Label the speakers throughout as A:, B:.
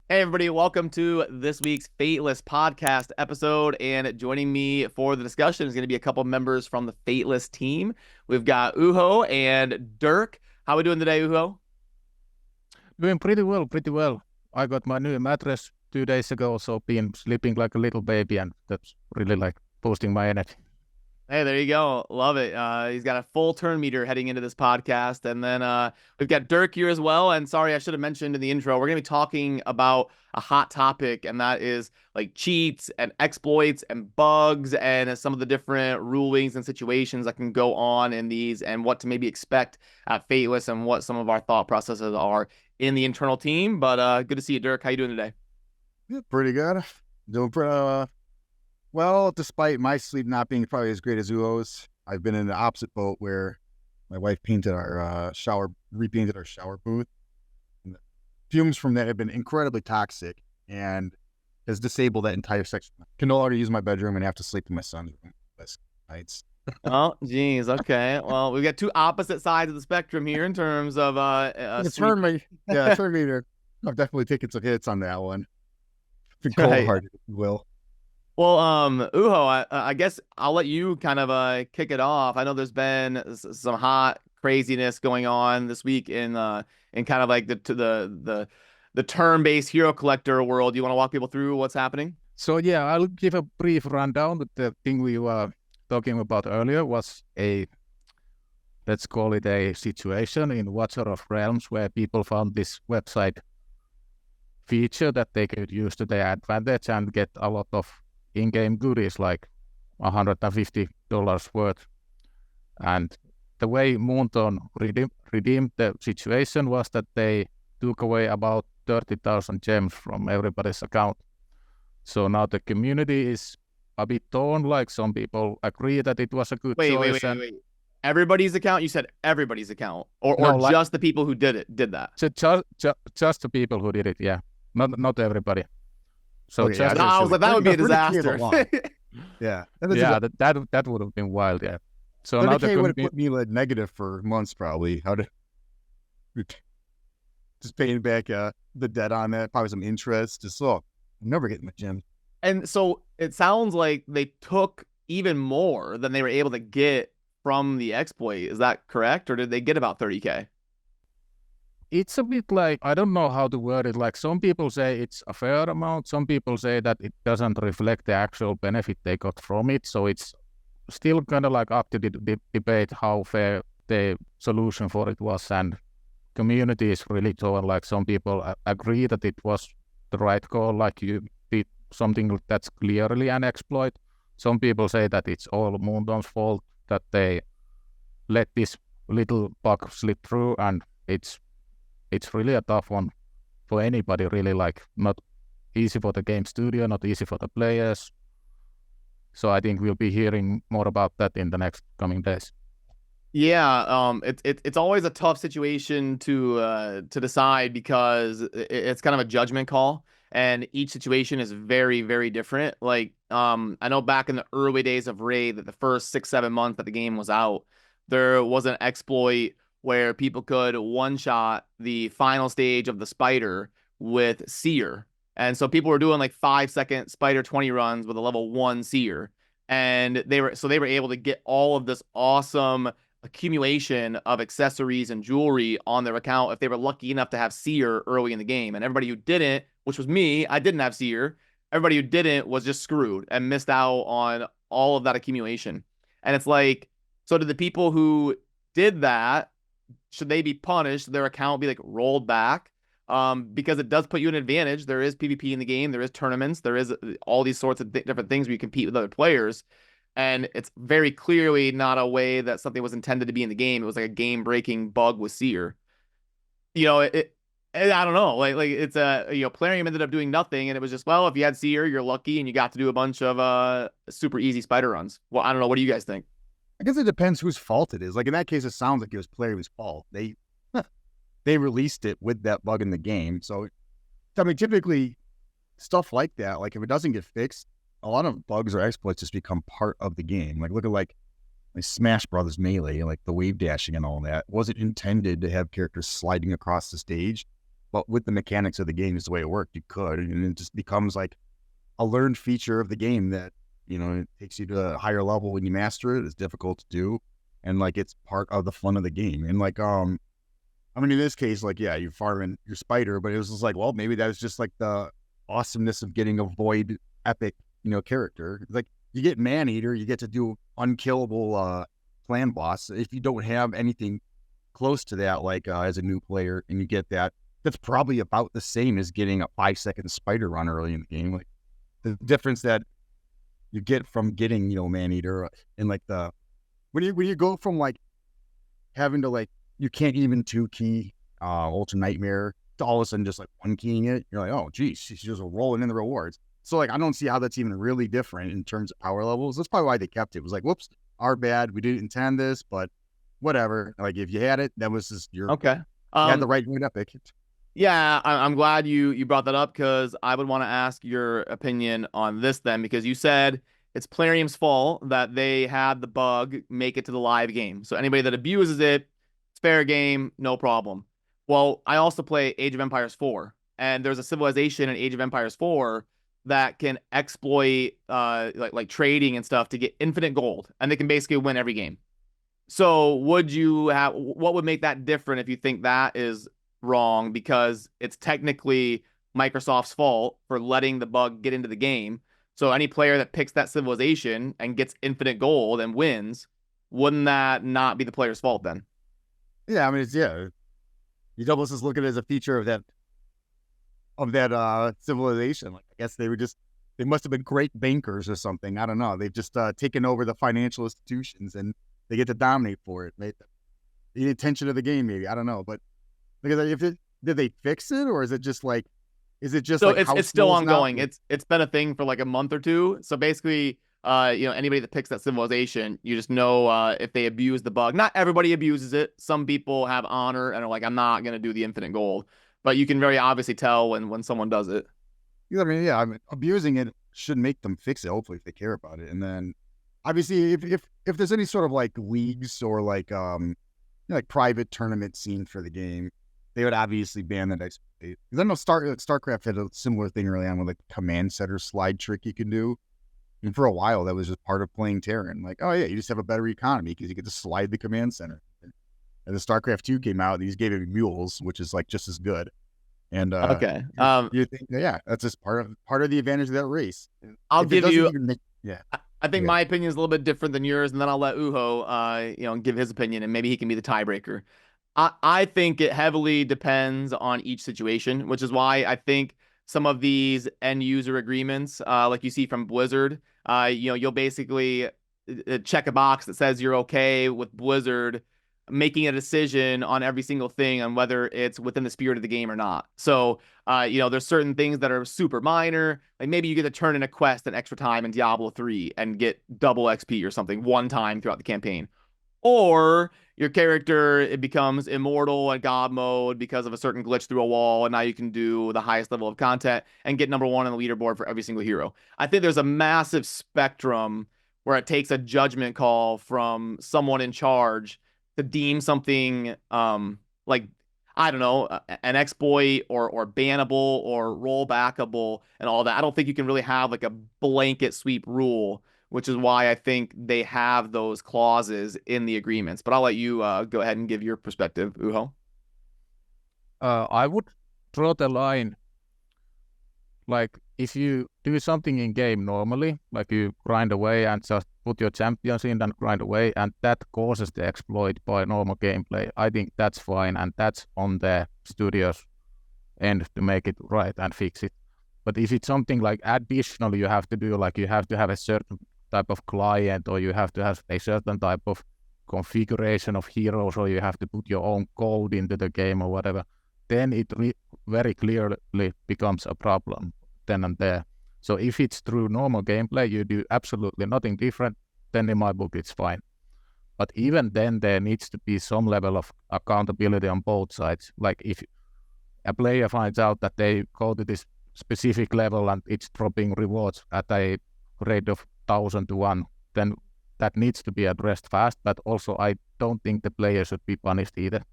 A: Hey, everybody, welcome to this week's Fateless podcast episode. And joining me for the discussion is going to be a couple members from the Fateless team. We've got Uho and Dirk. How are we doing today, Uho?
B: Doing pretty well, pretty well. I got my new mattress 2 days ago, so been sleeping like a little baby, and that's really like boosting my energy.
A: Hey, there you go. Love it. He's got a full turn meter heading into this podcast. And then we've got Dirk here as well. And sorry, I should have mentioned in the intro, we're going to be talking about a hot topic, and that is like cheats and exploits and bugs and some of the different rulings and situations that can go on in these and what to maybe expect at Fateless and what some of our thought processes are in the internal team. But good to see you, Dirk. How you doing today?
C: Yeah, pretty good. Doing well, despite my sleep not being probably as great as Uo's. I've been in the opposite boat where my wife painted our repainted our shower booth. And the fumes from that have been incredibly toxic and has disabled that entire section. I can no longer use my bedroom and have to sleep in my son's room last nights.
A: Oh, geez. Okay. Well, we've got two opposite sides of the spectrum here in terms of
C: Turn meter. I've definitely taken some hits on that one. Been cold-hearted, if you will.
A: Well, Uho, I guess I'll let you kind of kick it off. I know there's been some hot craziness going on this week in kind of like the turn-based hero collector world. Do you want to walk people through what's happening?
B: So yeah, I'll give a brief rundown. But the thing we were talking about earlier was let's call it a situation in Watcher of Realms where people found this website feature that they could use to their advantage and get a lot of in-game goodies like $150 worth. And the way Moonton redeemed the situation was that they took away about 30,000 gems from everybody's account. So now the community is a bit torn. Like some people agree that it was a good choice.
A: Wait. Everybody's account? You said everybody's account, or
B: No,
A: just the people who did that?
B: Just the people who did it, yeah. Not everybody. So
C: Okay,
B: just
A: I was like, that would be a disaster.
C: Yeah.
B: that would have been wild, yeah. So now the
C: would have put me like negative for months probably. How to just paying back the debt on that, probably some interest. Just I'm never getting my gem.
A: And so it sounds like they took even more than they were able to get from the exploit. Is that correct? Or did they get about 30K?
B: It's a bit like, I don't know how to word it. Like some people say it's a fair amount. Some people say that it doesn't reflect the actual benefit they got from it. So it's still kind of like up to the debate how fair the solution for it was. And community is really torn. Like some people agree that it was the right call. Like you did something that's clearly an exploit. Some people say that it's all Moonton's fault that they let this little bug slip through, and it's really a tough one for anybody, really, like not easy for the game studio, not easy for the players. So I think we'll be hearing more about that in the next coming days.
A: Yeah, it's always a tough situation to decide because it's kind of a judgment call, and each situation is very, very different. Like, I know back in the early days of Raid, that the first 6-7 months that the game was out, there was an exploit where people could one-shot the final stage of the spider with Seer. And so people were doing like 5-second spider 20 runs with a level 1 Seer. And they were able to get all of this awesome accumulation of accessories and jewelry on their account if they were lucky enough to have Seer early in the game. And everybody who didn't, which was me, I didn't have Seer. Everybody who didn't was just screwed and missed out on all of that accumulation. And it's like, so did the people who did that, should they be punished? Their account be like rolled back? Because it does put you in an advantage. There is PvP in the game. There is tournaments. There is all these sorts of different things where you compete with other players. And it's very clearly not a way that something was intended to be in the game. It was like a game-breaking bug with Seer. You know, I don't know. Like it's Plarium ended up doing nothing, and it was just, well, if you had Seer, you're lucky, and you got to do a bunch of super easy spider runs. Well, I don't know. What do you guys think?
C: I guess it depends whose fault it is. Like in that case, it sounds like it was Plarium's fault. They released it with that bug in the game. So, I mean, typically stuff like that, like if it doesn't get fixed, a lot of bugs or exploits just become part of the game. Like look at like Smash Brothers Melee, like the wave dashing and all that. Wasn't intended to have characters sliding across the stage. but with the mechanics of the game is the way it worked, you could, and it just becomes like a learned feature of the game that, you know, it takes you to a higher level when you master it. It's difficult to do, and like it's part of the fun of the game. And like I mean, in this case, like, yeah, you're farming your spider, but it was just like, well, maybe that was just like the awesomeness of getting a void epic, you know, character. It's like you get Man-Eater, you get to do unkillable clan boss. If you don't have anything close to that, like as a new player, and you get that, that's probably about the same as getting a 5-second spider run early in the game. Like the difference that you get from getting, you know, Man-Eater and like the when you go from like having to like you can't even 2-key Ultra Nightmare to all of a sudden just like 1-keying it. You're like, oh, geez, she's just rolling in the rewards. So like, I don't see how that's even really different in terms of power levels. That's probably why they kept it. It was like, whoops, our bad. We didn't intend this, but whatever. Like if you had it, that was just your
A: Okay.
C: you had the right void epic.
A: Yeah, I'm glad you brought that up because I would want to ask your opinion on this then, because you said it's Plarium's fault that they had the bug make it to the live game. So anybody that abuses it, it's fair game, no problem. Well, I also play Age of Empires 4, and there's a civilization in Age of Empires 4 that can exploit like trading and stuff to get infinite gold, and they can basically win every game. So what would make that different if you think that is wrong, because it's technically Microsoft's fault for letting the bug get into the game. So any player that picks that civilization and gets infinite gold and wins, wouldn't that not be the player's fault then?
C: Yeah, I mean, it's you almost just look at it as a feature of that civilization. Like I guess they must have been great bankers or something. I don't know. They've just taken over the financial institutions and they get to dominate for it. The attention of the game, maybe, I don't know, but because did they fix it, or is it just like
A: So
C: like
A: it's still
C: house rules now?
A: ongoing. It's been a thing for like a month or two. So basically, anybody that picks that civilization, you just know if they abuse the bug. Not everybody abuses it. Some people have honor and are like, I'm not gonna do the infinite gold. But you can very obviously tell when someone does it.
C: I mean, yeah, I mean, abusing it should make them fix it. Hopefully, if they care about it, and then obviously, if there's any sort of like leagues or like like private tournament scene for the game, they would obviously ban that exploit. Because I know StarCraft had a similar thing early on with like command setter slide trick you can do. And for a while, that was just part of playing Terran. Like, oh yeah, you just have a better economy because you get to slide the command center. And the StarCraft 2 came out, these gave it mules, which is like just as good. And
A: Okay.
C: you think, yeah, that's just part of the advantage of that race.
A: I'll
C: If it
A: give
C: doesn't
A: you.
C: even make, yeah.
A: I think
C: Yeah.
A: my opinion is a little bit different than yours, and then I'll let Uho, give his opinion, and maybe he can be the tiebreaker. I think it heavily depends on each situation, which is why I think some of these end user agreements, like you see from Blizzard, you'll basically check a box that says you're okay with Blizzard making a decision on every single thing on whether it's within the spirit of the game or not. So, there's certain things that are super minor. Like maybe you get to turn in a quest an extra time in Diablo 3 and get double XP or something one time throughout the campaign. Or your character, it becomes immortal in God mode because of a certain glitch through a wall, and now you can do the highest level of content and get number one on the leaderboard for every single hero. I think there's a massive spectrum where it takes a judgment call from someone in charge to deem something like, I don't know, an exploit or bannable or rollbackable and all that. I don't think you can really have like a blanket sweep rule, which is why I think they have those clauses in the agreements. But I'll let you go ahead and give your perspective, Uho.
B: I would draw the line, like if you do something in game normally, like you grind away and just put your champions in and grind away, and that causes the exploit by normal gameplay, I think that's fine, and that's on the studio's end to make it right and fix it. But if it's something like additional you have to do, like you have to have a certain type of client, or you have to have a certain type of configuration of heroes, or you have to put your own code into the game or whatever, then it very clearly becomes a problem then and there. So if it's through normal gameplay, you do absolutely nothing different, then in my book it's fine. But even then, there needs to be some level of accountability on both sides. Like if a player finds out that they go to this specific level and it's dropping rewards at a rate of 1,000 to 1, then that needs to be addressed fast. But also, I don't think the player should be punished either.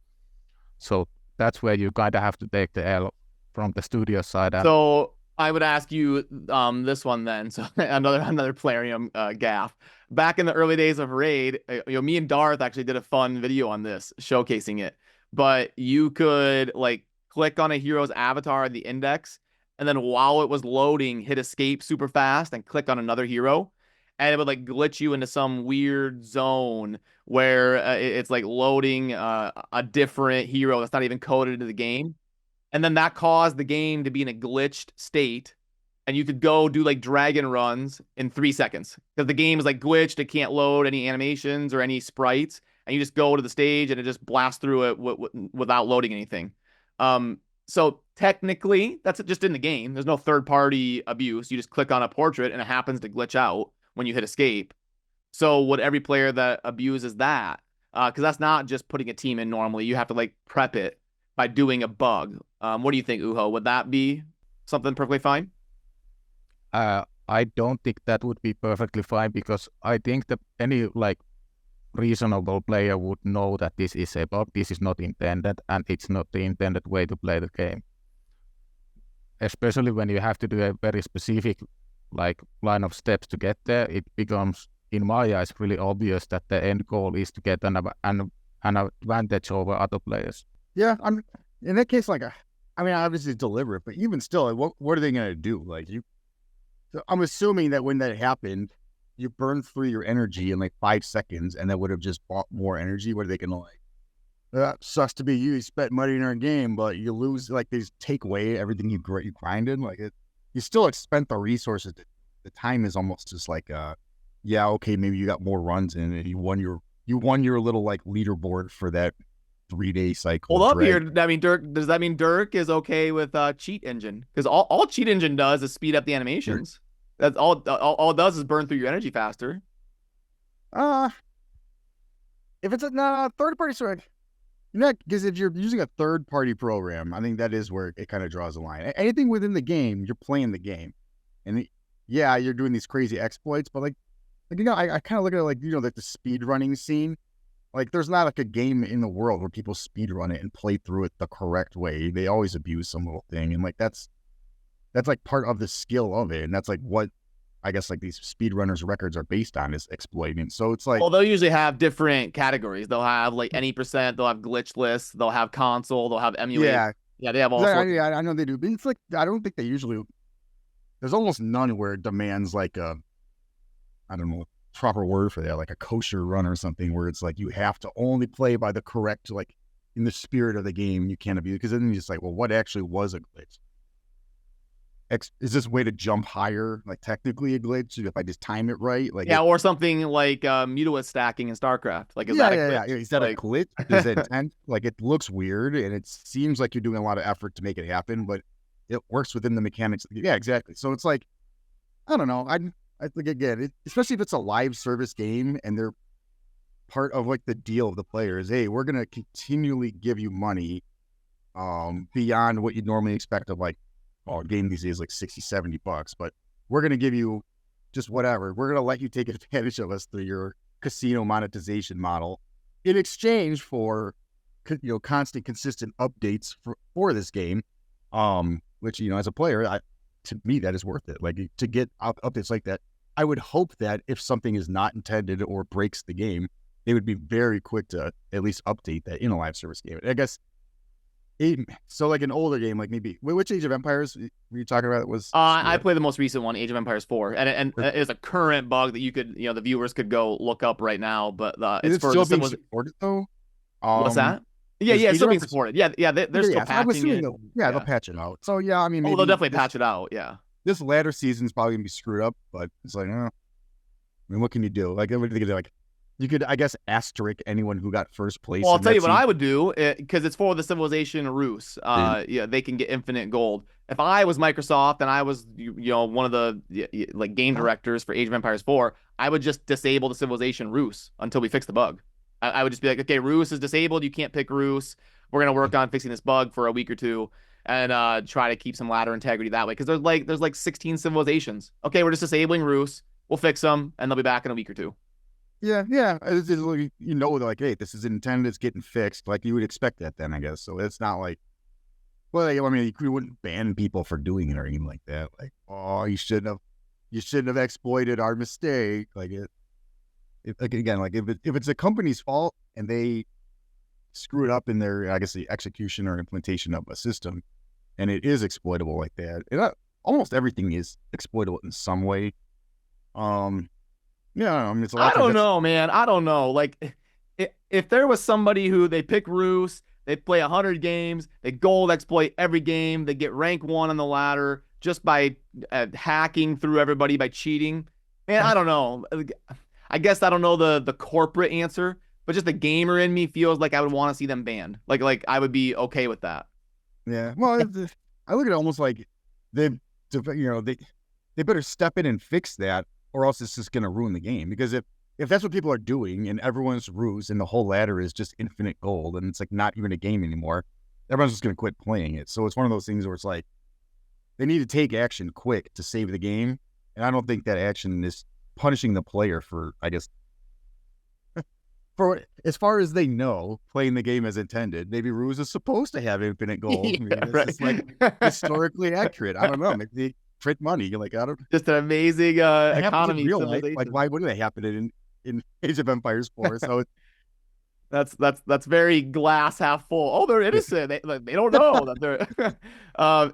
B: So that's where you kind of have to take the L from the studio side. And
A: So I would ask you this one then. So another Plarium gaff. Back in the early days of Raid, me and Darth actually did a fun video on this, showcasing it. But you could like click on a hero's avatar in the index, and then while it was loading, hit escape super fast and click on another hero, and it would like glitch you into some weird zone where it's like loading a different hero that's not even coded into the game. And then that caused the game to be in a glitched state. And you could go do like dragon runs in 3 seconds because the game is like glitched. It can't load any animations or any sprites. And you just go to the stage and it just blasts through it without loading anything. So technically, that's just in the game. There's no third party abuse. You just click on a portrait and it happens to glitch out when you hit escape. So would every player that abuses that, because that's not just putting a team in normally. You have to like prep it by doing a bug. What do you think, Uho? Would that be something perfectly fine?
B: I don't think that would be perfectly fine because I think that any like reasonable player would know that this is a bug, this is not intended, and it's not the intended way to play the game. Especially when you have to do a very specific like line of steps to get there, it becomes, in my eyes, really obvious that the end goal is to get an advantage over other players.
C: Yeah, I'm in that case. Like, I mean, obviously it's deliberate, but even still, what are they gonna do? Like, so I'm assuming that when that happened, you burned through your energy in like 5 seconds, and that would have just bought more energy. What are they gonna like? That sucks to be you. You spent money in our game, but you lose. Like, they just take away everything you grinded. Like, you still spent the resources. The time is almost just like, yeah, okay, maybe you got more runs in, and you won your little like leaderboard for that 3-day cycle.
A: Hold up here. I mean, Dirk, does that mean Dirk is okay with Cheat Engine? Because all Cheat Engine does is speed up the animations. That's all it does is burn through your energy faster.
C: If it's a third party, sorry. Because if you're using a third party program, I think that is where it kind of draws the line. Anything within the game, you're playing the game. And yeah, you're doing these crazy exploits, but like I kind of look at it like, like the speedrunning scene. Like, there's not like a game in the world where people speedrun it and play through it the correct way. They always abuse some little thing. And like, that's like part of the skill of it. And that's like what I guess like these speedrunners records are based on, is exploiting. So it's like,
A: well, they'll usually have different categories. They'll have like any percent, they'll have glitch lists, they'll have console, they'll have emulate. Yeah, they have all sorts.
C: Yeah, I know they do. But it's like, I don't think they usually, there's almost none where it demands like a, I don't know, proper word for that, like a kosher run or something, where it's like you have to only play by the correct, like in the spirit of the game, you can't abuse, because then you're just like, well, what actually was a glitch? Is this way to jump higher, like technically a glitch if I just time it right? Like,
A: yeah, or something like mutilus stacking in StarCraft. Like, is that a glitch?
C: Is that like, a glitch? Is it intent? Like, it looks weird and it seems like you're doing a lot of effort to make it happen, but it works within the mechanics. Yeah, exactly. So it's like, I don't know. I think, again, especially if it's a live service game and they're part of like the deal of the players, hey, we're gonna continually give you money beyond what you'd normally expect of like, a game these days like $60-$70, but we're gonna give you just whatever. We're gonna let you take advantage of us through your casino monetization model in exchange for constant, consistent updates for this game. Which, as a player, to me, that is worth it. Like, to get updates like that, I would hope that if something is not intended or breaks the game, they would be very quick to at least update that in a live service game. I guess, so like an older game, like maybe, which Age of Empires were you talking about? It was
A: I played the most recent one, Age of Empires 4, and it's a current bug that you could, the viewers could go look up right now. But
C: it's still being supported though.
A: What's that? Yeah, it's still being supported. Yeah, they're still patching it.
C: They'll patch it out. So yeah, I mean,
A: they'll definitely patch it out. Yeah,
C: this latter season's probably gonna be screwed up, but it's like, I mean, what can you do? Like, everything, like, you could, I guess, asterisk anyone who got first place.
A: Well, I'll tell you what I would do, because it's for the Civilization Rus. Yeah, they can get infinite gold. If I was Microsoft and I was, one of the like game directors for Age of Empires 4, I would just disable the Civilization Rus until we fix the bug. I would just be like, okay, Rus is disabled. You can't pick Rus. We're gonna work on fixing this bug for a week or two, and try to keep some ladder integrity that way. Because there's like 16 civilizations. Okay, we're just disabling Rus. We'll fix them, and they'll be back in a week or two.
C: Yeah. It's like, like, hey, this is intended, it's getting fixed. Like you would expect that then, I guess. So it's not like, well, I mean, you wouldn't ban people for doing it or anything like that. Like, oh, you shouldn't have exploited our mistake. Like like again, like if it's a company's fault and they screw it up in their, I guess, the execution or implementation of a system, and it is exploitable like that. Almost everything is exploitable in some way. Yeah, I mean, it's a lot
A: I
C: of times
A: don't
C: that's
A: know, man. I don't know. Like, if there was somebody who they pick Roos, they play 100 games, they gold exploit every game, they get rank 1 on the ladder just by hacking through everybody by cheating. Man, I don't know. I guess I don't know the corporate answer, but just the gamer in me feels like I would want to see them banned. Like I would be okay with that.
C: yeah. Well, I look at it almost like they, they better step in and fix that, or else it's just going to ruin the game. Because if that's what people are doing and everyone's ruse and the whole ladder is just infinite gold and it's like not even a game anymore, everyone's just going to quit playing it. So it's one of those things where it's like they need to take action quick to save the game, and I don't think that action is punishing the player for, I guess, for as far as they know, playing the game as intended. Maybe Ruse is supposed to have infinite gold. Maybe
A: Yeah,
C: this
A: right.
C: is like historically accurate. I don't know. Maybe they print money. Like, I don't.
A: Just an amazing
C: It happens in
A: economy
C: real life. Like,
A: civilization.
C: why wouldn't it happen in Age of Empires 4? So
A: That's very glass half full. Oh, they're innocent. They don't know that they're.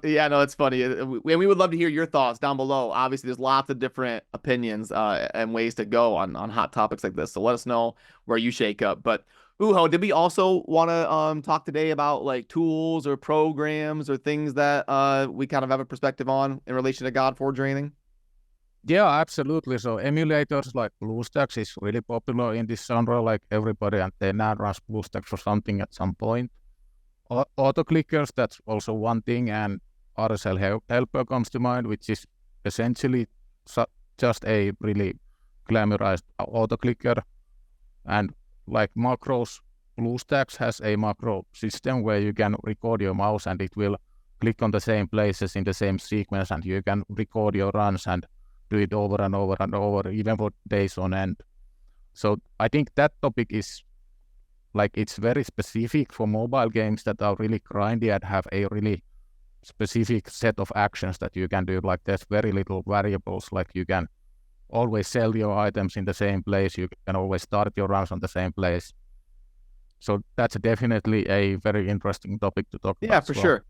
A: Yeah, no, it's funny, and we would love to hear your thoughts down below. Obviously, there's lots of different opinions and ways to go on hot topics like this. So let us know where you shake up. But Uho, did we also want to talk today about like tools or programs or things that we kind of have a perspective on in relation to God Forge or anything?
B: Yeah, absolutely. So emulators like BlueStacks is really popular in this genre. Like everybody and they now runs BlueStacks for something at some point. Auto clickers, that's also one thing, and RSL Helper comes to mind, which is essentially just a really glamorized auto clicker. And like macros, BlueStacks has a macro system where you can record your mouse and it will click on the same places in the same sequence, and you can record your runs and do it over and over and over, even for days on end. So I think that topic is like, it's very specific for mobile games that are really grindy and have a really specific set of actions that you can do. Like there's very little variables, like you can always sell your items in the same place, you can always start your runs on the same place. So that's definitely a very interesting topic to talk about.
A: Yeah, for sure.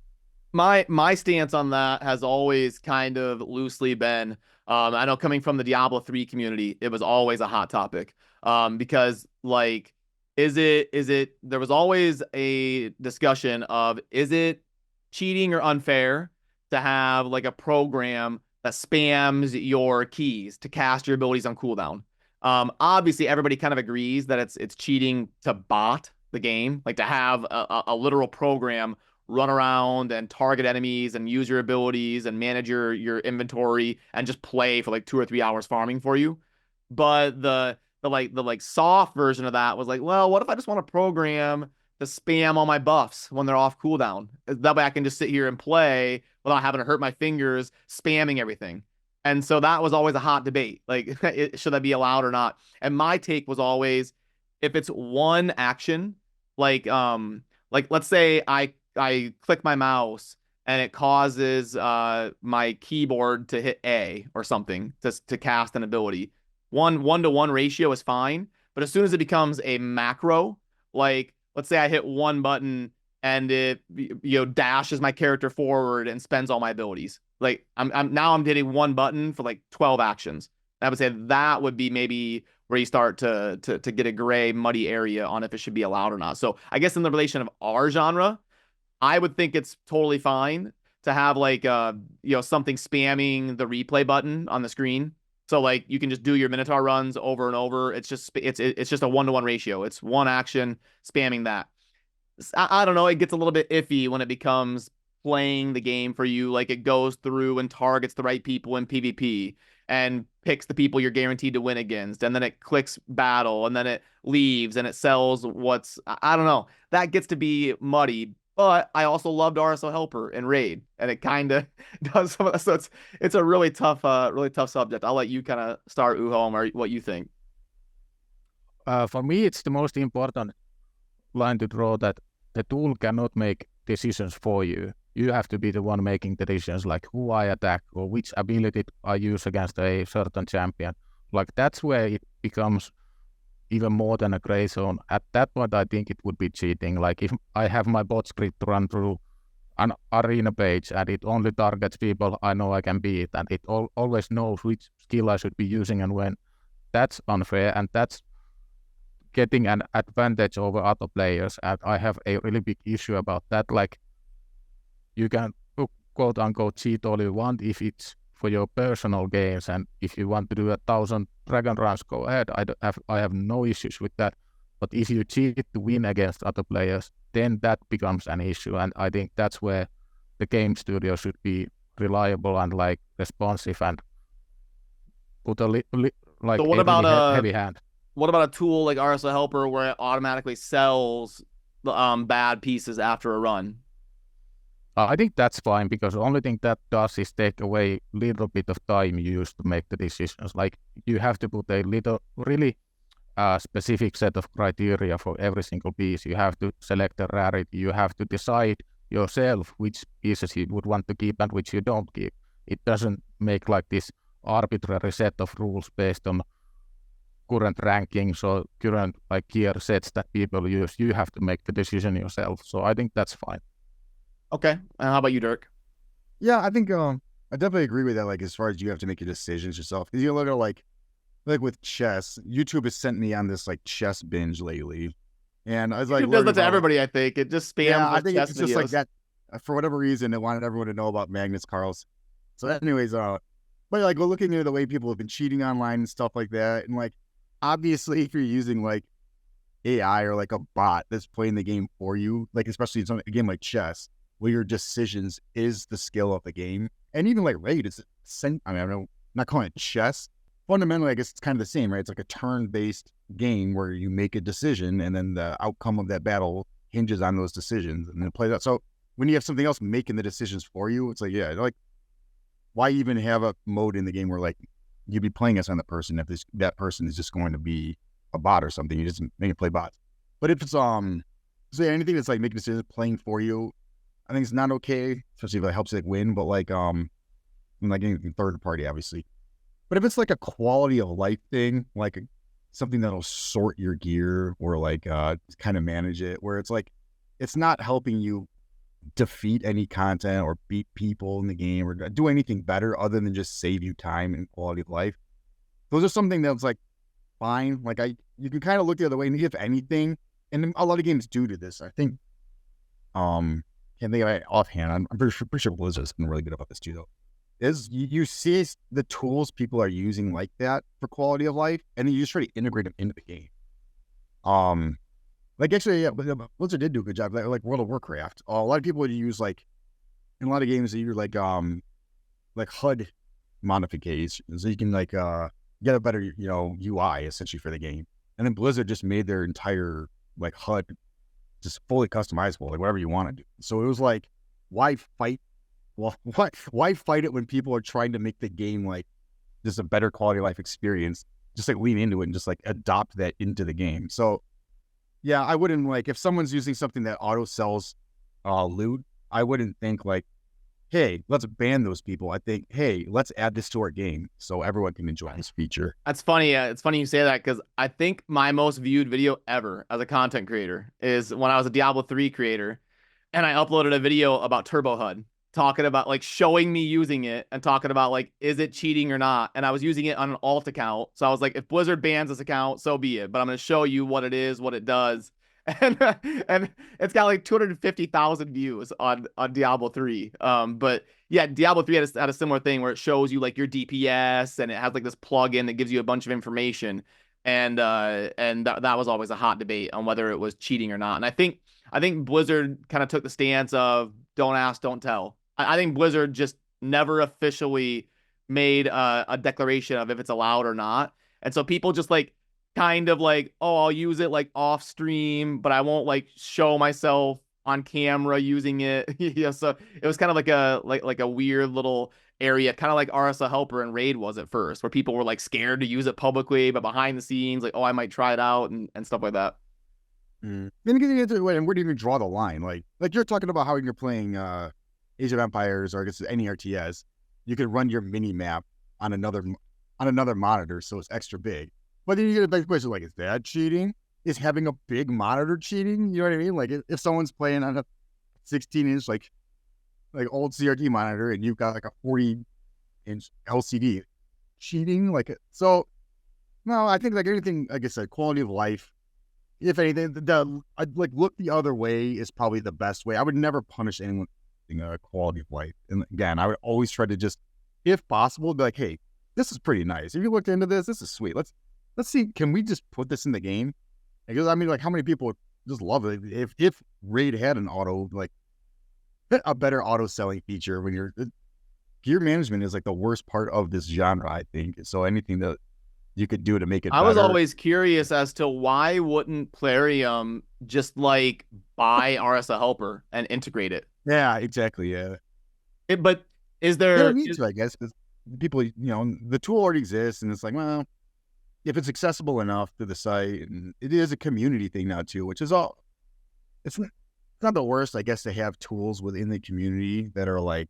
A: My stance on that has always kind of loosely been, I know coming from the Diablo 3 community, it was always a hot topic. Because like, there was always a discussion of, is it cheating or unfair to have like a program that spams your keys to cast your abilities on cooldown? Obviously everybody kind of agrees that it's cheating to bot the game, like to have a literal program run around and target enemies and use your abilities and manage your inventory and just play for like 2 or 3 hours farming for you. But the soft version of that was like, well, what if I just want a program to spam all my buffs when they're off cooldown? That way I can just sit here and play without having to hurt my fingers spamming everything. And so that was always a hot debate. Like, should that be allowed or not? And my take was always, if it's one action, like let's say I click my mouse and it causes my keyboard to hit A or something to cast an ability. 1-to-1 ratio is fine, but as soon as it becomes a macro, like let's say I hit one button and it dashes my character forward and spends all my abilities. Like I'm hitting one button for like 12 actions. I would say that would be maybe where you start to get a gray, muddy area on if it should be allowed or not. So I guess in the relation of our genre, I would think it's totally fine to have like something spamming the replay button on the screen. So like you can just do your Minotaur runs over and over. It's just a 1-to-1 ratio. It's one action spamming that. I don't know. It gets a little bit iffy when it becomes playing the game for you. Like it goes through and targets the right people in PvP and picks the people you're guaranteed to win against. And then it clicks battle and then it leaves and it sells I don't know. That gets to be muddy. But I also loved RSL Helper and Raid, and it kind of does some of that. So it's a really tough subject. I'll let you kind of start, Uho, or what you think.
B: For me, it's the most important line to draw that the tool cannot make decisions for you. You have to be the one making the decisions, like who I attack or which ability I use against a certain champion. Like that's where it becomes even more than a gray zone. At that point, I think it would be cheating. Like if I have my bot script run through an arena page and it only targets people I know I can beat, and it always knows which skill I should be using and when. That's unfair, and that's getting an advantage over other players. And I have a really big issue about that. Like you can quote unquote cheat all you want if it's for your personal games, and if you want to do 1,000 dragon runs, go ahead. I have no issues with that. But if you cheat to win against other players, then that becomes an issue. And I think that's where the game studio should be reliable and like responsive and put a like
A: So what
B: a
A: about
B: really heavy hand.
A: what about a tool like RSL Helper where it automatically sells the bad pieces after a run?
B: I think that's fine, because the only thing that does is take away a little bit of time used to make the decisions. Like you have to put a really specific set of criteria for every single piece. You have to select the rarity. You have to decide yourself which pieces you would want to keep and which you don't keep. It doesn't make like this arbitrary set of rules based on current rankings or current like gear sets that people use. You have to make the decision yourself. So I think that's fine.
A: Okay. And how about you, Dirk?
C: Yeah, I think I definitely agree with that. Like as far as you have to make your decisions yourself, because you look at like with chess, YouTube has sent me on this like chess binge lately, and I was like,
A: YouTube does that to everybody. I think it just spams.
C: Yeah, I think
A: chess
C: it's just
A: videos.
C: like that. For whatever reason, it wanted everyone to know about Magnus Carlsen. So, anyways, but like we're looking at the way people have been cheating online and stuff like that, and like obviously, if you're using like AI or like a bot that's playing the game for you, like especially in a game like chess, where your decisions is the skill of the game, and even like Raid is. I mean, I'm not calling it chess. Fundamentally, I guess it's kind of the same, right? It's like a turn-based game where you make a decision, and then the outcome of that battle hinges on those decisions, and then it plays out. So when you have something else making the decisions for you, it's like, yeah, like why even have a mode in the game where like you'd be playing as on the person if that person is just going to be a bot or something? You just make it play bots. But if it's so yeah, anything that's like making decisions playing for you, I think it's not okay, especially if it helps it win. But like like anything third party, obviously. But if it's like a quality of life thing, like something that'll sort your gear or like kind of manage it, where it's like it's not helping you defeat any content or beat people in the game or do anything better other than just save you time and quality of life. Those are something that's like fine. Like you can kind of look the other way, and if anything, and a lot of games do this. I think can't think of it offhand. I'm pretty sure Blizzard's been really good about this too, though. Is you see the tools people are using like that for quality of life, and then you just try to integrate them into the game. Like actually, yeah, Blizzard did do a good job. Like World of Warcraft, a lot of people would use like in a lot of games, you like HUD modifications, so you can like get a better UI essentially for the game. And then Blizzard just made their entire like HUD just fully customizable, like whatever you want to do. So it was like, why fight? Well, why fight it when people are trying to make the game like just a better quality of life experience? Just like lean into it and just like adopt that into the game. So yeah, I wouldn't like if someone's using something that auto sells loot, I wouldn't think like, hey, let's ban those people. I think, hey, let's add this to our game so everyone can enjoy this feature.
A: That's funny. It's funny you say that, because I think my most viewed video ever as a content creator is when I was a Diablo 3 creator, and I uploaded a video about Turbo HUD, talking about like showing me using it and talking about like, is it cheating or not? And I was using it on an alt account. So I was like, if Blizzard bans this account, so be it. But I'm going to show you what it is, what it does. And it's got like 250,000 views on Diablo 3. But yeah, Diablo 3 had a similar thing where it shows you like your DPS, and it has like this plugin that gives you a bunch of information. And that was always a hot debate on whether it was cheating or not. And I think Blizzard kind of took the stance of don't ask, don't tell. I think Blizzard just never officially made a declaration of if it's allowed or not. And so people just like kind of like, oh, I'll use it like off stream, but I won't like show myself on camera using it. Yeah, so it was kind of like a weird little area, kind of like RSL Helper and Raid was at first, where people were like scared to use it publicly, but behind the scenes, like, oh, I might try it out and stuff like that.
C: Then getting into and where do you even draw the line? Like you're talking about how you're playing Age of Empires or I guess any RTS, you could run your mini map on another monitor, so it's extra big. But then you get a big question like, is that cheating? Is having a big monitor cheating? You know what I mean? Like if someone's playing on a 16-inch like old CRT monitor and you've got like a 40-inch LCD, cheating? So no, I think like anything, like I said, quality of life. If anything, I'd like look the other way is probably the best way. I would never punish anyone for quality of life. And again, I would always try to just, if possible, be like, hey, this is pretty nice. If you looked into this, this is sweet. Let's see, can we just put this in the game? Because I mean, like, how many people just love it? If Raid had an a better auto selling feature when gear management is like the worst part of this genre, I think. So anything that you could do to make it better.
A: I was always curious as to why wouldn't Plarium just like buy RSL Helper and integrate it?
C: Yeah, exactly. Yeah.
A: But is there?
C: They don't need to, I guess, because people, the tool already exists, and it's like, well, if it's accessible enough to the site, and it is a community thing now too, which is all. It's not the worst, I guess, to have tools within the community that are like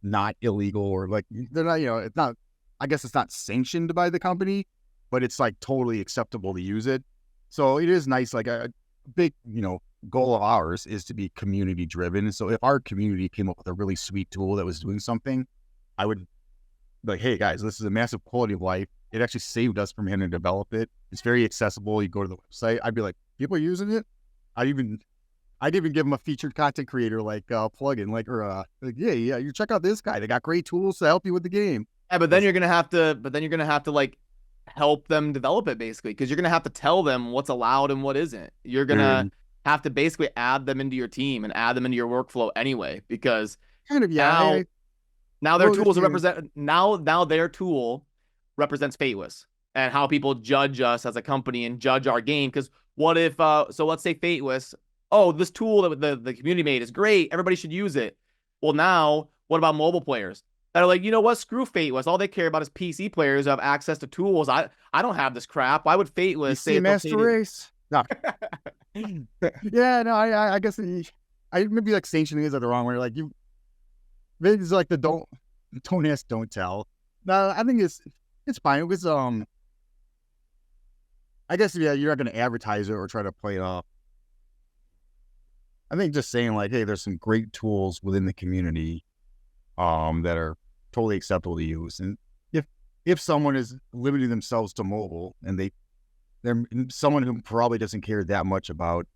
C: not illegal or like they're not, it's not. I guess it's not sanctioned by the company, but it's like totally acceptable to use it. So it is nice. Like a big, goal of ours is to be community driven. So if our community came up with a really sweet tool that was doing something, I would be like, hey guys, this is a massive quality of life. It actually saved us from having to develop it. It's very accessible. You go to the website. I'd be like, people are using it. I'd even give them a featured content creator like plugin, yeah, you check out this guy. They got great tools to help you with the game.
A: Yeah, but then you're gonna have to like help them develop it basically, because you're gonna have to tell them what's allowed and what isn't. You're gonna have to basically add them into your team and add them into your workflow anyway, because
C: kind of
A: now their tools represent now their tool represents Fateless and how people judge us as a company and judge our game. Because what if so let's say Fateless, oh, this tool that the community made is great, everybody should use it. Well, now what about mobile players that are like, you know what, screw Fateless. All they care about is PC players who have access to tools. I don't have this crap. Why would Fateless say
C: Master Race? No. Yeah, no, I guess I maybe like sanctioning is the wrong way. Like it's like the don't ask, don't tell. No, I think it's fine because I guess you're not going to advertise it or try to play it off. I think just saying like, hey, there's some great tools within the community that are totally acceptable to use. And if someone is limiting themselves to mobile and they're someone who probably doesn't care that much about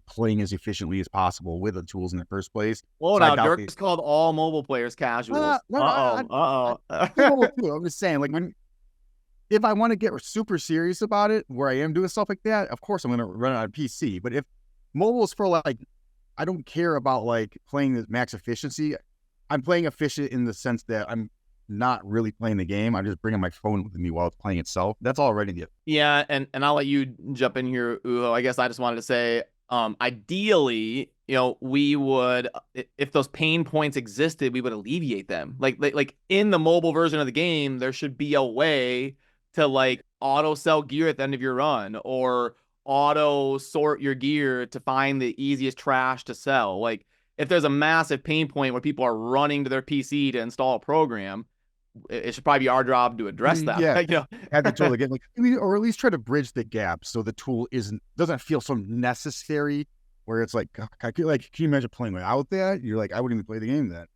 C: playing as efficiently as possible with the tools in the first place.
A: Whoa, now Dirk just called all mobile players casuals.
C: I'm just saying, like, if I want to get super serious about it, where I am doing stuff like that, of course I'm going to run it on PC. But if mobile is for like, I don't care about like playing the max efficiency. I'm playing efficient in the sense that I'm not really playing the game. I'm just bringing my phone with me while it's playing itself. That's already good.
A: Yeah, and I'll let you jump in here, Uho. I guess I just wanted to say, ideally, we would, if those pain points existed, we would alleviate them. Like in the mobile version of the game, there should be a way to like auto sell gear at the end of your run or auto sort your gear to find the easiest trash to sell. Like if there's a massive pain point where people are running to their PC to install a program, it should probably be our job to address that.
C: Yeah, have the tool again, or at least try to bridge the gap so the tool doesn't feel so necessary. Where it's like, can you imagine playing without that? You're like, I wouldn't even play the game then.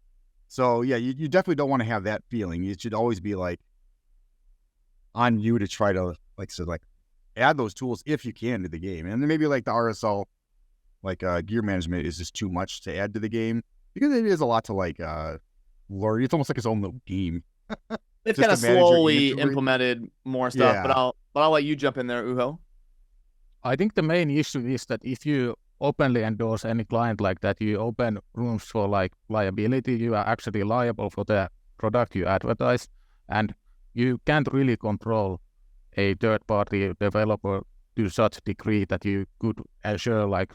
C: So yeah, you definitely don't want to have that feeling. It should always be like on you to try to add those tools if you can to the game, and then maybe like the RSL. Gear management is just too much to add to the game because it is a lot to learn. It's almost like its own little game.
A: They've kind of slowly implemented more stuff, yeah. but I'll let you jump in there, Uho.
B: I think the main issue is that if you openly endorse any client like that, you open rooms for like liability. You are actually liable for the product you advertise, and you can't really control a third-party developer to such a degree that you could assure like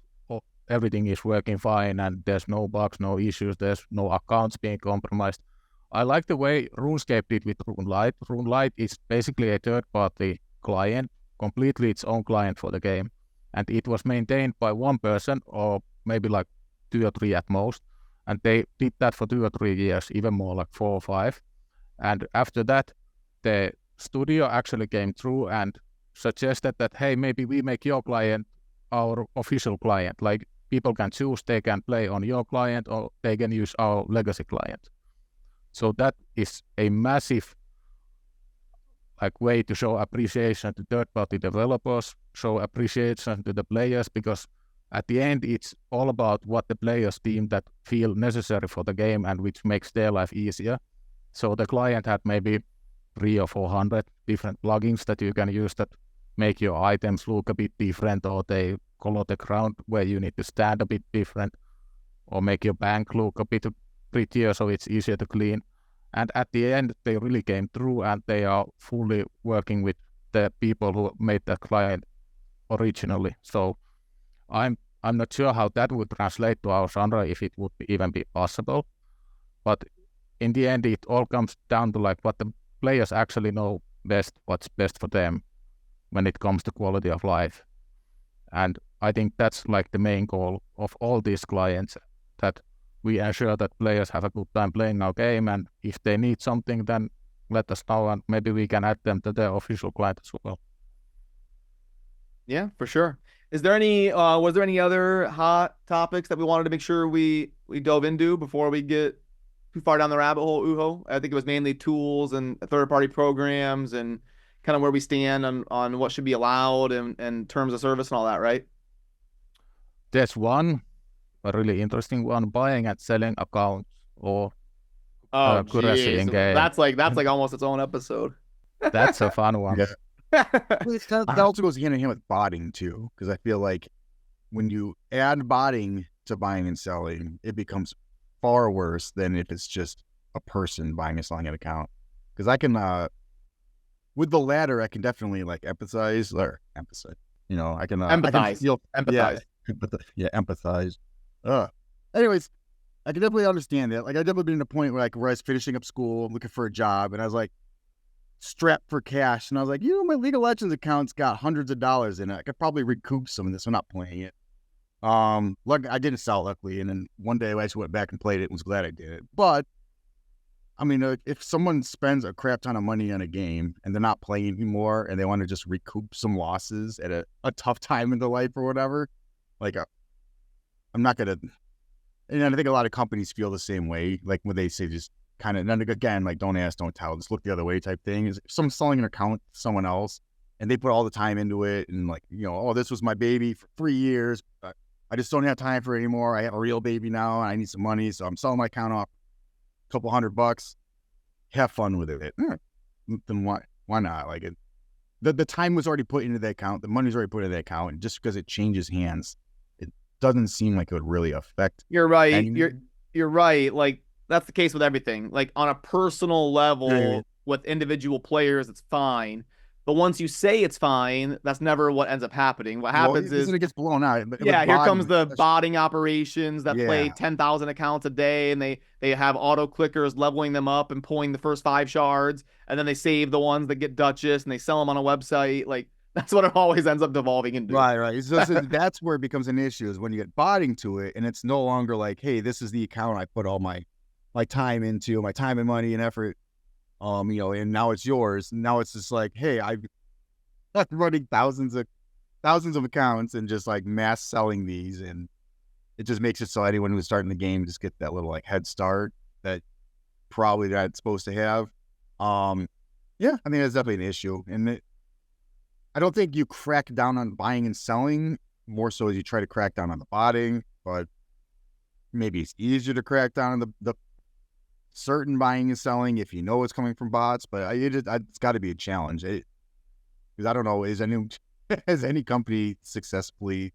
B: everything is working fine and there's no bugs, no issues, there's no accounts being compromised. I like the way RuneScape did with RuneLite. RuneLite is basically a third-party client, completely its own client for the game. And it was maintained by one person, or maybe like 2 or 3 at most. And they did that for 2 or 3 years, even more like 4 or 5. And after that, the studio actually came through and suggested that, hey, maybe we make your client our official client. Like, people can choose, they can play on your client or they can use our legacy client. So that is a massive way to show appreciation to third-party developers, show appreciation to the players, because at the end it's all about what the players deem that feel necessary for the game and which makes their life easier. So the client had maybe 300 or 400 different plugins that you can use that make your items look a bit different, or they color the ground where you need to stand a bit different, or make your bank look a bit prettier so it's easier to clean. And at the end, they really came through and they are fully working with the people who made that client originally. So I'm not sure how that would translate to our genre, if it would even be possible. But in the end, it all comes down to like what the players actually know best, what's best for them when it comes to quality of life. And I think that's like the main goal of all these clients, that we ensure that players have a good time playing our game, and if they need something, then let us know, and maybe we can add them to their official client as well.
A: Yeah, for sure. Is there any was there any other hot topics that we wanted to make sure we dove into before we get too far down the rabbit hole, Uho? I think it was mainly tools and third-party programs and kind of where we stand on what should be allowed and terms of service and all that, right?
B: There's one, a really interesting one, buying and selling accounts or currency in game.
A: That's like almost its own episode.
B: That's a fun one.
C: Yeah. That also goes hand in hand with botting too, because I feel like when you add botting to buying and selling, it becomes far worse than if it's just a person buying and selling an account. Because I can, with the latter, I can definitely like empathize. You know, I can
A: empathize.
C: I can feel,
A: empathize.
C: Yeah, empathize. Anyways, I can definitely understand that. Like, I've definitely been to a point where I was finishing up school, looking for a job, and I was like strapped for cash, and I was like, my League of Legends account's got hundreds of dollars in it. I could probably recoup some of this. I'm not playing it. I didn't sell, luckily, and then one day I just went back and played it and was glad I did it. But I mean, if someone spends a crap ton of money on a game and they're not playing anymore and they want to just recoup some losses at a tough time in their life or whatever, like, I'm not gonna. And I think a lot of companies feel the same way, like when they say just kind of, and again, like, don't ask, don't tell, just look the other way type thing. Is if someone's selling an account to someone else and they put all the time into it and like, oh, this was my baby for 3 years, but I just don't have time for it anymore. I have a real baby now and I need some money, so I'm selling my account off a couple $100. Have fun with it. Then why not? Like, the time was already put into the account, the money's already put into the account, and just because it changes hands, it doesn't seem like it would really affect.
A: You're right. You're right. Like, that's the case with everything. Like, on a personal level, with individual players, it's fine. But once you say it's fine, that's never what ends up happening. What happens is
C: it gets blown out.
A: Yeah, here comes the botting operations that play 10,000 accounts a day, and they have auto clickers leveling them up and pulling the first 5 shards, and then they save the ones that get Duchess and they sell them on a website. Like, that's what it always ends up devolving into.
C: Right. So that's where it becomes an issue, is when you get botting to it, and it's no longer like, hey, this is the account I put all my time into, my time and money and effort. And now it's yours. Now it's just like, hey, I'm running thousands of accounts and just like mass selling these, and it just makes it so anyone who's starting the game just get that little like head start that probably they're not supposed to have. I think that's definitely an issue, and I don't think you crack down on buying and selling more so as you try to crack down on the botting, but maybe it's easier to crack down on the certain buying and selling if you know it's coming from bots. But it's got to be a challenge. Because I don't know, has any company successfully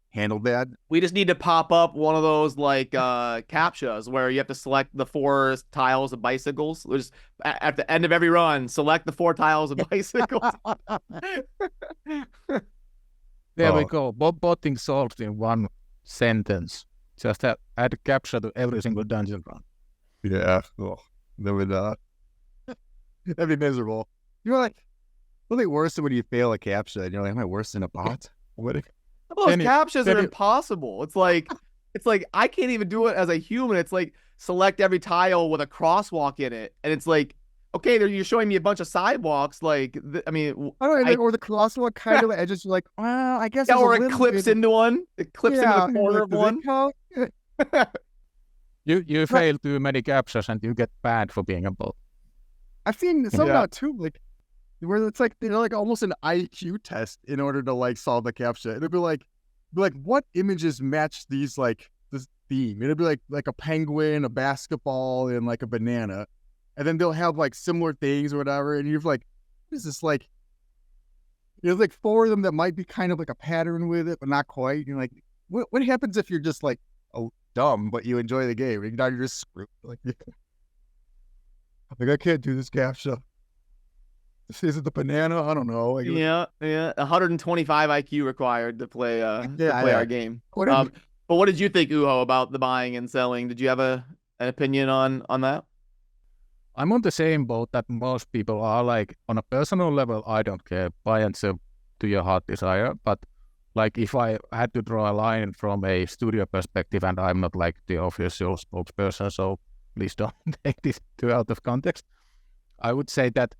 C: handled that?
A: We just need to pop up one of those like Captchas where you have to select the 4 tiles of bicycles. Just at the end of every run, select the 4 tiles of bicycles.
B: There we go. Botting solved in one sentence. Just add Captcha to every single dungeon run.
C: Yeah. That would that'd be miserable. You're like, really worse than when you fail a captcha. And you're like, am I worse than a bot? What?
A: Well, those
C: Then
A: captchas
C: then
A: are impossible. It's like I can't even do it as a human. It's like select every tile with a crosswalk in it, and it's like, okay, you're showing me a bunch of sidewalks. Like, I mean,
C: I don't know, or the crosswalk kind of edges. You're like, well, I guess
A: yeah,
C: there's a
A: or it
C: little
A: clips
C: bit.
A: into one. It clips into the corner of
C: does
A: one.
C: it count?
B: You fail too many captchas and you get banned for being a bot.
C: I've seen some
A: Yeah.
C: now too, like where it's like like almost an IQ test in order to like solve the captcha. It'll be like what images match these like this theme? It'll be like a penguin, a basketball, and like a banana, and then they'll have like similar things or whatever, and you're like, what is this like? There's like 4 of them that might be kind of like a pattern with it, but not quite. You're like, what happens if you're just like dumb, but you enjoy the game? And now you're just screwed. Like, I can't do this captcha. Is it the banana? I don't know. Like,
A: Yeah. 125 IQ required to play our game.
C: What
A: But what did you think, Uho, about the buying and selling? Did you have an opinion on that?
B: I'm on the same boat that most people are. Like, on a personal level, I don't care. Buy and sell to your heart desire. But like, if I had to draw a line from a studio perspective, and I'm not like the official spokesperson, so please don't take this too out of context, I would say that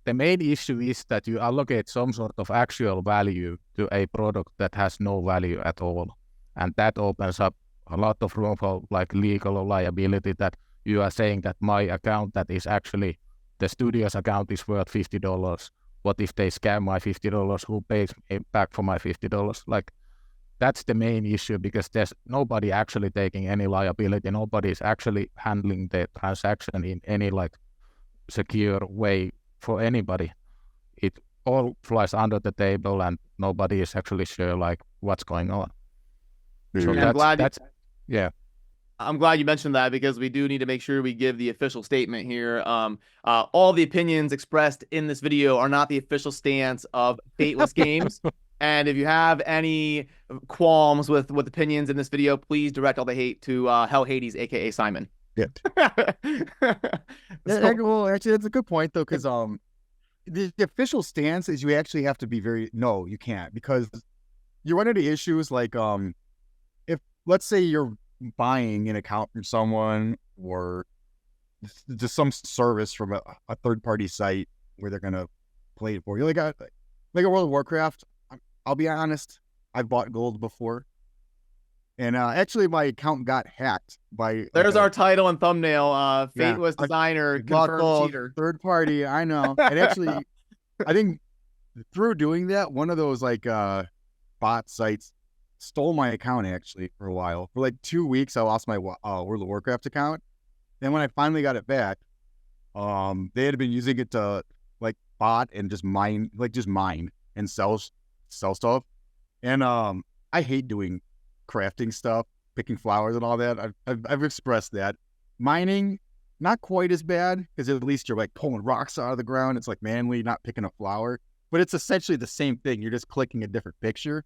B: the main issue is that you allocate some sort of actual value to a product that has no value at all. And that opens up a lot of room for like legal liability, that you are saying that my account that is actually the studio's account is worth $50. What if they scam my $50? Who pays me back for my $50? Like, that's the main issue, because there's nobody actually taking any liability. Nobody is actually handling the transaction in any like secure way for anybody. It all flies under the table and nobody is actually sure like what's going on. So
A: Yeah. I'm glad you mentioned that, because we do need to make sure we give the official statement here. All the opinions expressed in this video are not the official stance of Fateless Games. And if you have any qualms with opinions in this video, please direct all the hate to HellHades, aka Simon.
C: Yeah. Well, actually, that's a good point though, because the official stance is you actually have to be no, you can't, because you run into issues like if let's say you're buying an account from someone or just some service from a third-party site where they're gonna play it for you, like a World of Warcraft. I'll be honest, I've bought gold before, and actually my account got hacked by.
A: There's our title and thumbnail. Fateless designer confirmed cheater.
C: Third party, I know. And actually, I think through doing that, one of those like bot sites stole my account actually for a while. For like 2 weeks, I lost my World of Warcraft account. And when I finally got it back, they had been using it to like bot and just mine and sell stuff. And I hate doing crafting stuff, picking flowers and all that. I've expressed that. Mining, not quite as bad, because at least you're like pulling rocks out of the ground. It's like manually, not picking a flower, but it's essentially the same thing. You're just clicking a different picture.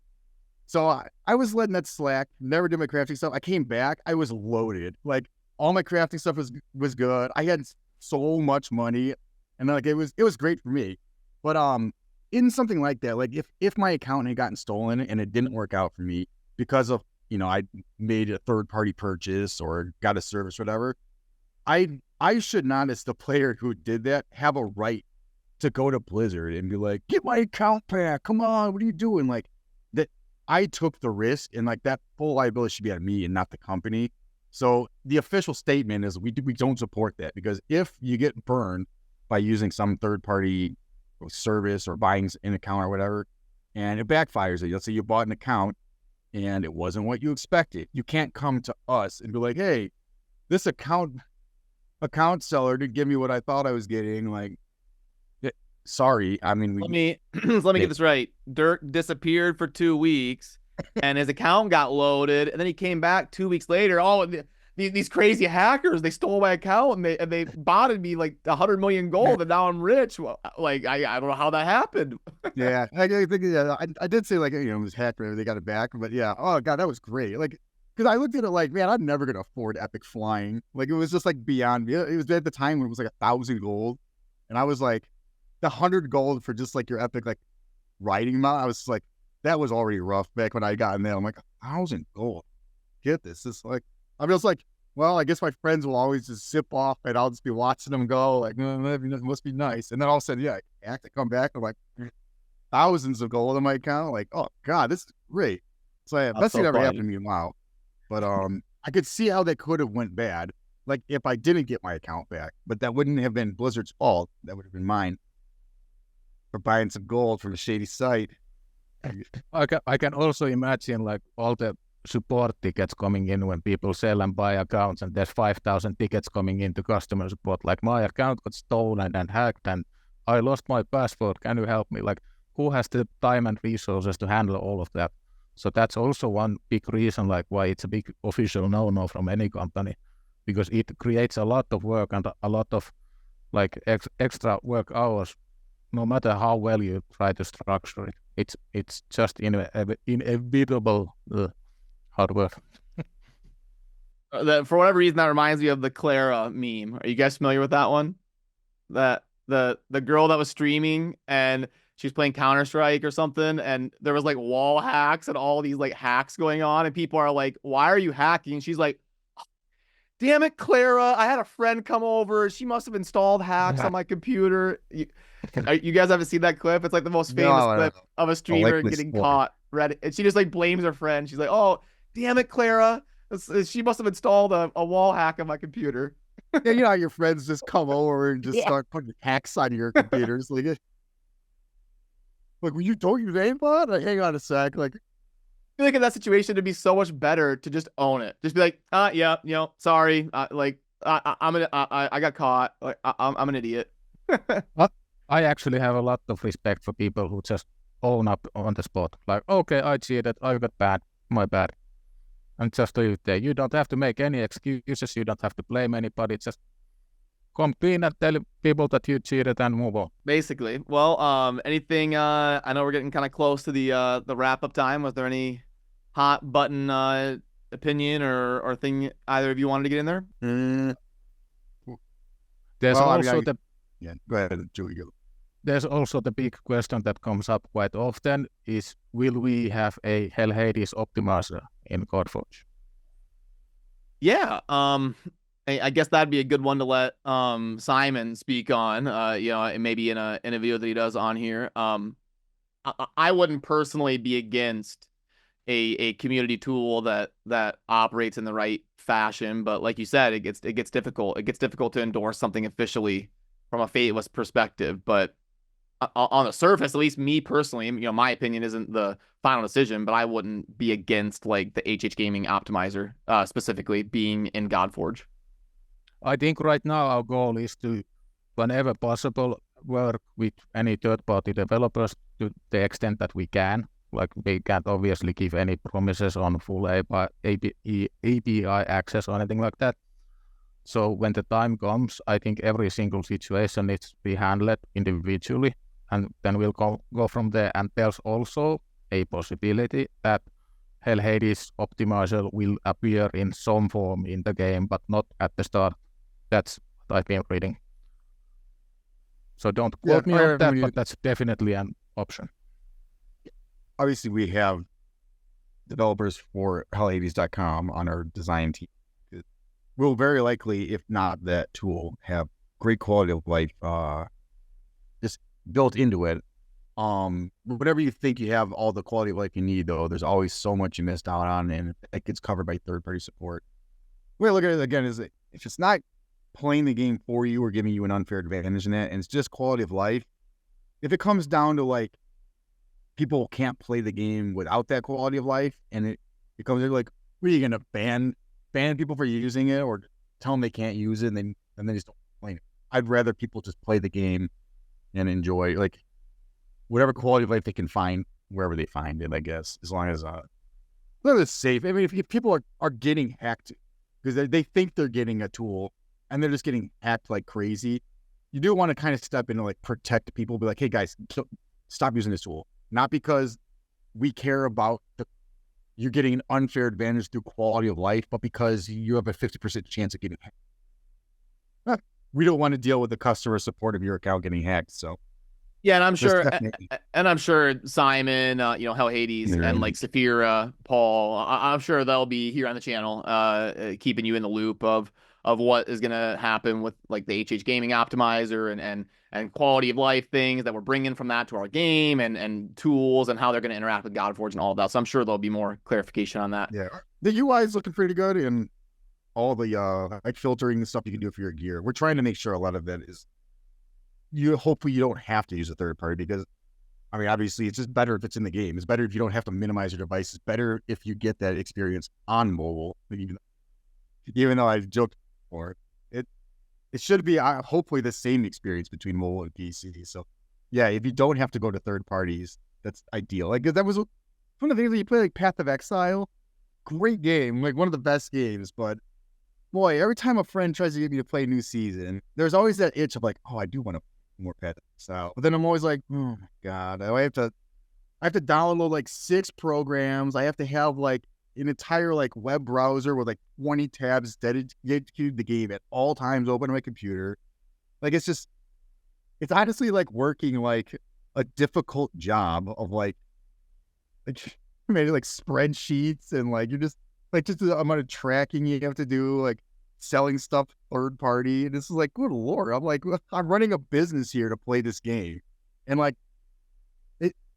C: So I was letting that slack, never did my crafting stuff. I came back, I was loaded. Like all my crafting stuff was good. I had so much money, and like it was great for me. But in something like that, like if my account had gotten stolen and it didn't work out for me because of, I made a third-party purchase or got a service, or whatever, I should not, as the player who did that, have a right to go to Blizzard and be like, get my account back. Come on, what are you doing? Like that, I took the risk, and like that full liability should be on me and not the company. So the official statement is we don't support that, because if you get burned by using some third-party service or buying an account or whatever, and it backfires, let's say you bought an account and it wasn't what you expected, you can't come to us and be like, hey, this account seller didn't give me what I thought I was getting. Like, sorry. I mean,
A: let me get this right. Dirk disappeared for 2 weeks and his account got loaded, and then he came back 2 weeks later. Oh, these crazy hackers, they stole my account and they botted me like 100 million gold, and now I'm rich. Well, like I don't know how that happened.
C: Yeah, I think I did say like, it was hacked, they got it back, but yeah, oh god, that was great. Like, because I looked at it like, man, I'm never gonna afford epic flying. Like it was just like beyond me. It was at the time when it was like 1,000 gold, and I was like, the 100 gold for just like your epic like riding mount. I was like, that was already rough back when I got in there. I'm like 1,000 gold. Get this? It's like I'm just like, well, I guess my friends will always just zip off, and I'll just be watching them go. Like, it must be nice. And then all of a sudden, yeah, I have to come back. I'm like thousands of gold in my account. Like, oh god, this is great. So yeah, best thing that ever happened to me in WoW. But I could see how that could have went bad. Like if I didn't get my account back, but that wouldn't have been Blizzard's fault. That would have been mine for buying some gold from a shady site.
B: I can also imagine like all the support tickets coming in when people sell and buy accounts, and there's 5,000 tickets coming into customer support. Like my account got stolen and hacked, and I lost my password. Can you help me? Like who has the time and resources to handle all of that? So that's also one big reason like why it's a big official no-no from any company, because it creates a lot of work and a lot of like extra work hours, no matter how well you try to structure it. It's just inevitable hard work.
A: For whatever reason, that reminds me of the Clara meme. Are you guys familiar with that one? That the girl that was streaming and she was playing Counter-Strike or something, and there was like wall hacks and all these like hacks going on, and people are like, "Why are you hacking?" And she's like, "Damn it, Clara! I had a friend come over. She must have installed hacks on my computer." You guys haven't seen that clip? It's like the most famous clip of a streamer getting caught. And she just like blames her friend. She's like, "Oh, damn it, Clara! She must have installed a wall hack on my computer."
C: Yeah, you know how your friends just come over and just start putting hacks on your computers. Like, well, you don't use aimbot? Like, hang on a sec. Like,
A: I feel like in that situation, it'd be so much better to just own it. Just be like, yeah, sorry. I got caught. Like, I'm an idiot.
B: I actually have a lot of respect for people who just own up on the spot. Like, okay, I cheated. I got bad. My bad. And just leave it there. You don't have to make any excuses. You don't have to blame anybody. Just come clean and tell people that you cheated and move on.
A: Basically. Well, anything, I know we're getting kind of close to the wrap-up time. Was there any hot button opinion or thing either of you wanted to get in there?
B: There's
C: yeah, go ahead, Joey.
B: There's also the big question that comes up quite often is, will we have a HellHades Optimizer in Codeforge?
A: Yeah, I guess that'd be a good one to let Simon speak on. Maybe in a video that he does on here. I wouldn't personally be against a community tool that operates in the right fashion, but like you said, it gets difficult. It gets difficult to endorse something officially from a Fateless perspective. But on the surface, at least me personally, my opinion isn't the final decision, but I wouldn't be against like the HH Gaming Optimizer specifically being in Godforge.
B: I think right now our goal is to, whenever possible, work with any third-party developers to the extent that we can. Like, we can't obviously give any promises on full API access or anything like that. So when the time comes, I think every single situation needs to be handled individually, and then we'll go from there. And there's also a possibility that HellHades Optimizer will appear in some form in the game, but not at the start. That's what I've been reading. So don't quote me on that, but that's definitely an option.
C: Obviously, we have developers for HellHades.com on our design team. We'll very likely, if not that tool, have great quality of life just built into it. Whatever you think you have all the quality of life you need, though, there's always so much you missed out on, and it gets covered by third-party support. The way I look at it again is that if it's not playing the game for you or giving you an unfair advantage in that, and it's just quality of life, if it comes down to like people can't play the game without that quality of life, and it becomes like, what are you gonna ban people for using it, or tell them they can't use it, and then they just don't play it? I'd rather people just play the game and enjoy like whatever quality of life they can find wherever they find it, I guess, as long as it's safe. I mean, if people are getting hacked because they think they're getting a tool and they're just getting hacked like crazy, you do want to kind of step in and like protect people, be like, hey guys, stop using this tool. Not because we care about you're getting an unfair advantage through quality of life, but because you have a 50% chance of getting hacked. We don't want to deal with the customer support of your account getting hacked. So
A: Yeah, and
C: definitely...
A: I'm sure Simon, HellHades, and like Saphira, Paul, I'm sure they'll be here on the channel, keeping you in the loop of what is gonna happen with like the HH Gaming Optimizer and quality of life things that we're bringing from that to our game and tools and how they're gonna interact with Godforge and all of that. So I'm sure there'll be more clarification on that.
C: Yeah, the UI is looking pretty good, and all the like filtering and stuff you can do for your gear. We're trying to make sure a lot of that is hopefully you don't have to use a third party, because I mean, obviously it's just better if it's in the game. It's better if you don't have to minimize your device. It's better if you get that experience on mobile. Even though I've joked before, it should be hopefully the same experience between mobile and PC. So yeah, if you don't have to go to third parties, that's ideal. Like that was one of the things that you play, like Path of Exile. Great game, like one of the best games, but boy, every time a friend tries to get me to play a new season, there's always that itch of like, oh, I do want to more Path of Exile. But then I'm always like, oh my god, I have to download like 6 programs. I have to have like an entire like web browser with like 20 tabs dedicated to the game at all times open on my computer. Like it's honestly like working like a difficult job of like maybe like spreadsheets, and like you're just the amount of tracking you have to do, like selling stuff third party. And this is like, good lord, I'm like, I'm running a business here to play this game. And like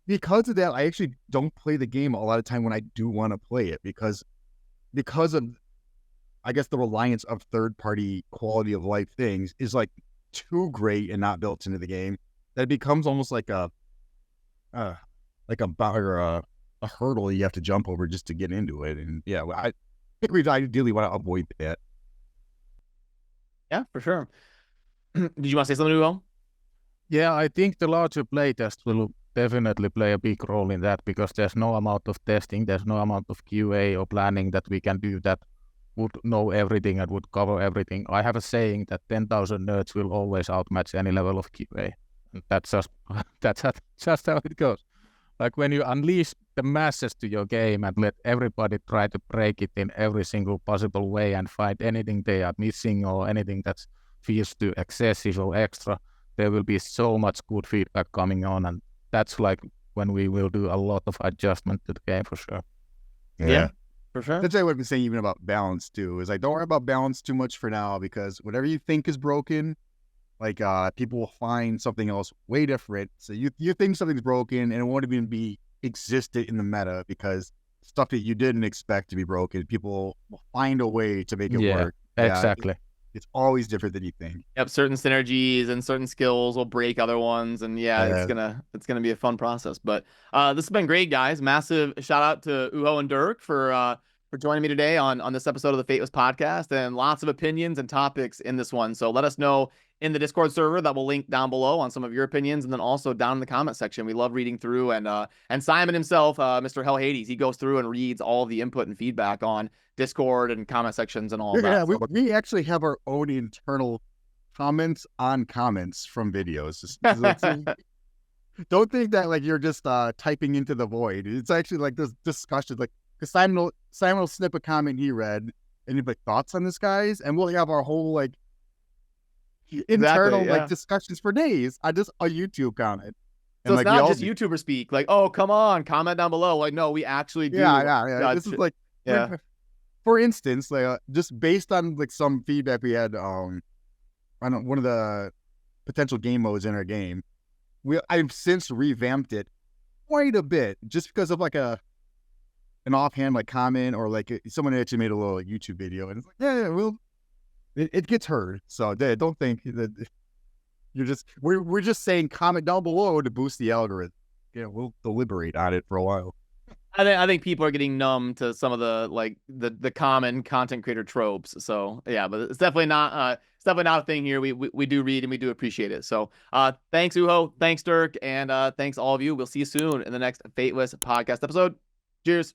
C: because of that, I actually don't play the game a lot of time when I do want to play it, because of, I guess, the reliance of third party quality of life things is like too great and not built into the game, that it becomes almost like a hurdle you have to jump over just to get into it. And yeah, I think we ideally want to avoid that.
A: Yeah, for sure. Did you want to say something, Uwe?
B: Yeah, I think the larger playtest will definitely play a big role in that, because there's no amount of testing, there's no amount of QA or planning that we can do that would know everything and would cover everything. I have a saying that 10,000 nerds will always outmatch any level of QA. And that's just how it goes. Like when you unleash the masses to your game and let everybody try to break it in every single possible way and find anything they are missing or anything that feels too excessive or extra, there will be so much good feedback coming on, and that's like when we will do a lot of adjustment to the game for sure.
A: Yeah, for sure.
C: That's what I've been saying even about balance too, is like, don't worry about balance too much for now, because whatever you think is broken, like people will find something else way different. So you think something's broken and it won't even be existed in the meta, because stuff that you didn't expect to be broken, people will find a way to make it work.
B: Exactly.
C: It's always different than you think.
A: Yep, certain synergies and certain skills will break other ones, and it's gonna be a fun process. But this has been great, guys. Massive shout out to Uho and Dirk for joining me today on this episode of the Fateless podcast, and lots of opinions and topics in this one. So let us know in the Discord server that we'll link down below on some of your opinions, and then also down in the comment section. We love reading through, and Simon himself, Mr. HellHades, he goes through and reads all the input and feedback on Discord and comment sections and all that.
C: Yeah, we actually have our own internal comments on comments from videos. Don't think that like you're just typing into the void. It's actually like this discussion, like, because Simon will snip a comment he read and he'd be like, thoughts on this, guys? And we'll have our whole like internal like discussions for days on just a YouTube comment.
A: So and, it's like, not just YouTuber speak, like, oh, come on, comment down below. Like, no, we actually do.
C: Yeah. This is like, for instance, like just based on like some feedback we had on one of the potential game modes in our game, I've since revamped it quite a bit, just because of like an offhand like comment, or like someone actually made a little YouTube video, and it's like, it gets heard. So don't think that we're just saying comment down below to boost the algorithm. Yeah, we'll deliberate on it for a while.
A: I think people are getting numb to some of the common content creator tropes. So yeah, but it's definitely not a thing here. We do read and we do appreciate it. So thanks Uho, thanks Dirk, and thanks all of you. We'll see you soon in the next Fateless podcast episode. Cheers.